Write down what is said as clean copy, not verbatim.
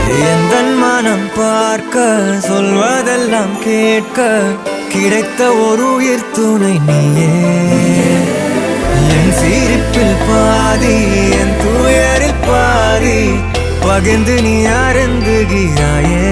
எந்தன் மனம் பார்க்க சொல்வதெல்லாம் கேட்க கிடைத்த ஒரு உயிர் துணை நீயே. என் சிரிப்பில் பாதி என் துயரில் பாதி பகிர்ந்து நீ அருந்துகிறாயே.